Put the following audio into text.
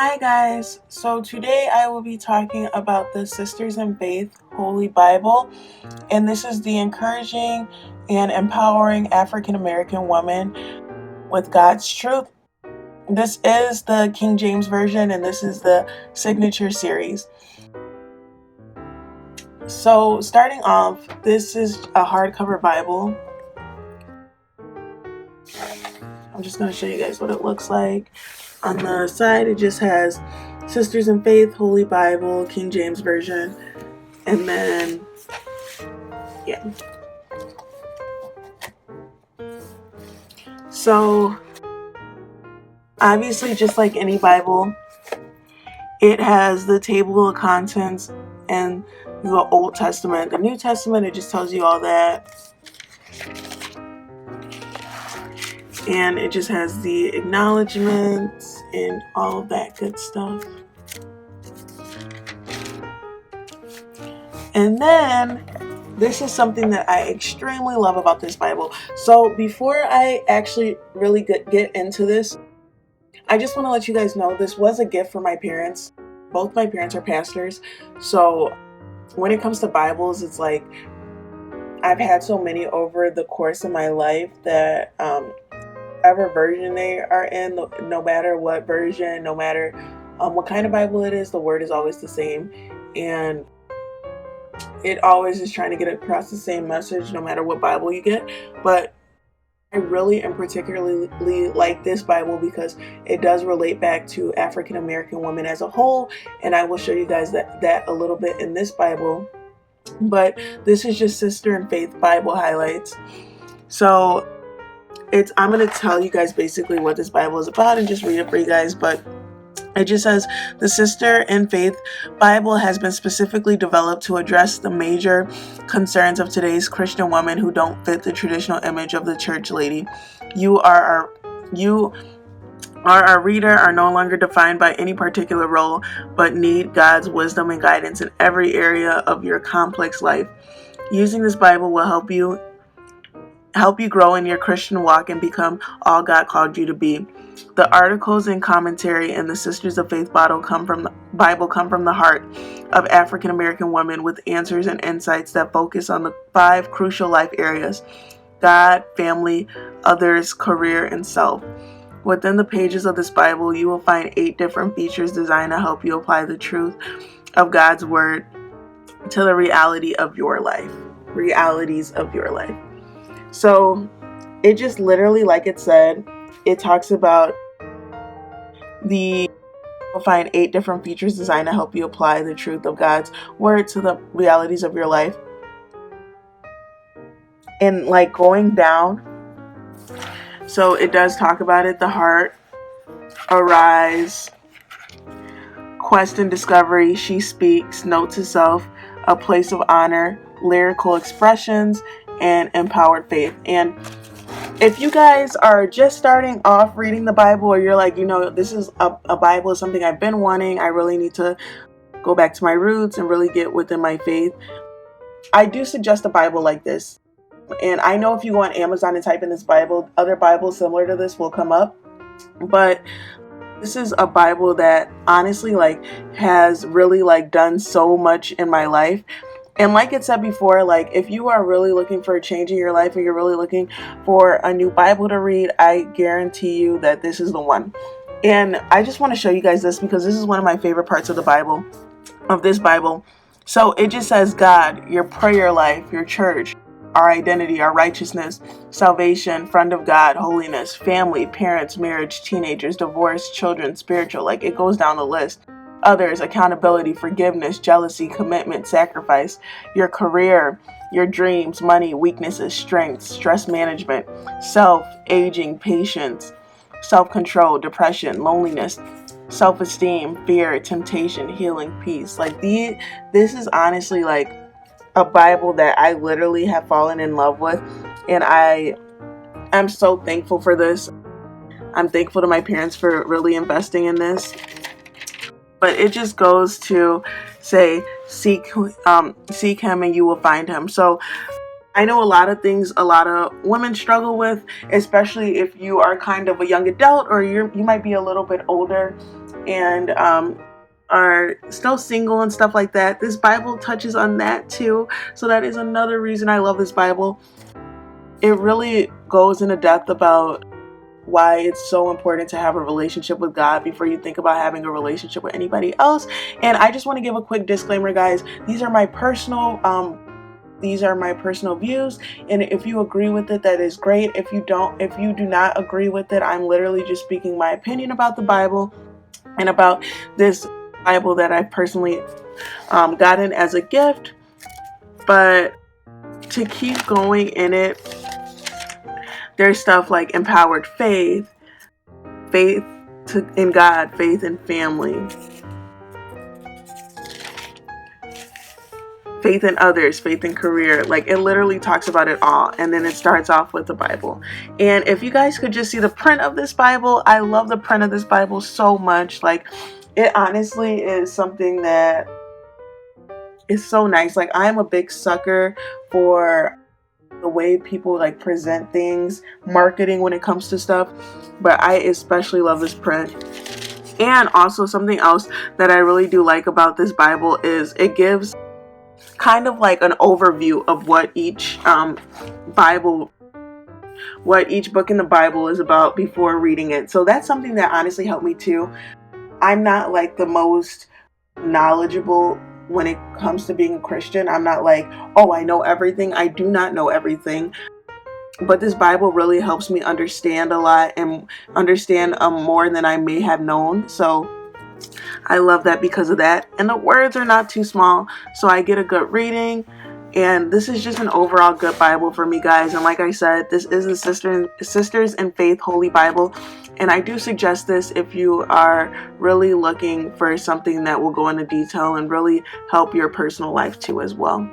Hi guys, so today I will be talking about the Sisters in Faith Holy Bible, and this is the encouraging and empowering African American woman with God's truth. This is the King James Version, and this is the Signature Series. So starting off, this is a hardcover Bible. I'm just going to show you guys what it looks like. On the side, it just has Sisters in Faith, Holy Bible, King James Version, and then, yeah. So, obviously, just like any Bible, it has the table of contents and the Old Testament. The New Testament, it just tells you all that. And it just has the acknowledgments and all of that good stuff. And then this is something that I extremely love about this Bible. So before I actually really get into this, I just want to let you guys know this was a gift from my parents. Both my parents are pastors. So when it comes to Bibles, it's like I've had so many over the course of my life that whatever version they are in, no matter what version, no matter what kind of Bible it is, the word is always the same. And it always is trying to get across the same message no matter what Bible you get. But I really and particularly like this Bible because it does relate back to African American women as a whole, and I will show you guys that a little bit in this Bible. But this is just Sister in Faith Bible highlights. So I'm going to tell you guys basically what this Bible is about and just read it for you guys, but it just says, the Sister in Faith Bible has been specifically developed to address the major concerns of today's Christian women who don't fit the traditional image of the church lady. You are our reader are no longer defined by any particular role, but need God's wisdom and guidance in every area of your complex life. Using this Bible will help you grow in your Christian walk and become all God called you to be. The articles and commentary in the Sisters of Faith Bible come from the heart of African American women with answers and insights that focus on the 5 crucial life areas: God, family, others, career, and self. Within the pages of this Bible, you will find 8 different features designed to help you apply the truth of God's Word to the realities of your life. So it just literally, like it said, it talks about you'll find 8 different features designed to help you apply the truth of God's Word to the realities of your life. And like going down, so it does talk about it: the heart, arise, quest and discovery, she speaks, note to self, a place of honor, lyrical expressions, and empowered faith. And if you guys are just starting off reading the Bible, or you're like, this is a Bible, something I've been wanting, I really need to go back to my roots and really get within my faith, I do suggest a Bible like this. And I know if you go on Amazon and type in this Bible, other Bibles similar to this will come up. But this is a Bible that honestly has really done so much in my life. And like it said before, if you are really looking for a change in your life and you're really looking for a new Bible to read, I guarantee you that this is the one. And I just want to show you guys this because this is one of my favorite parts of this Bible. So it just says God, your prayer life, your church, our identity, our righteousness, salvation, friend of God, holiness, family, parents, marriage, teenagers, divorce, children, spiritual. It goes down the list. Others, accountability, forgiveness, jealousy, commitment, sacrifice, your career, your dreams, money, weaknesses, strengths, stress management, self, aging, patience, self-control, depression, loneliness, self-esteem, fear, temptation, healing, peace. This is honestly a Bible that I literally have fallen in love with, and I'm so thankful for this. I'm thankful to my parents for really investing in this. But it just goes to say, seek him and you will find him. So I know a lot of things a lot of women struggle with, especially if you are kind of a young adult, or you might be a little bit older and are still single and stuff like that. This Bible touches on that too. So that is another reason I love this Bible. It really goes into depth about why it's so important to have a relationship with God before you think about having a relationship with anybody else. And I just want to give a quick disclaimer, guys. These are my personal views, and if you agree with it, that is great. If you do not agree with it, I'm literally just speaking my opinion about the Bible and about this Bible that I personally gotten as a gift. But to keep going in it, there's stuff like empowered faith in God, faith in family, faith in others, faith in career. Like, it literally talks about it all. And then it starts off with the Bible. And if you guys could just see the print of this Bible, I love the print of this Bible so much. Like, it honestly is something that is so nice. Like, I'm a big sucker for the way people like present things, marketing when it comes to stuff. But I especially love this print. And also something else that I really do like about this Bible is it gives kind of like an overview of what each book in the Bible is about before reading it. So that's something that honestly helped me too. I'm not like the most knowledgeable when it comes to being a Christian. I'm not like, oh, I know everything. I do not know everything. But this Bible really helps me understand a lot and understand more than I may have known. So I love that because of that. And the words are not too small, so I get a good reading. And this is just an overall good Bible for me, guys. And like I said, this is the Sisters in Faith Holy Bible. And I do suggest this if you are really looking for something that will go into detail and really help your personal life too as well.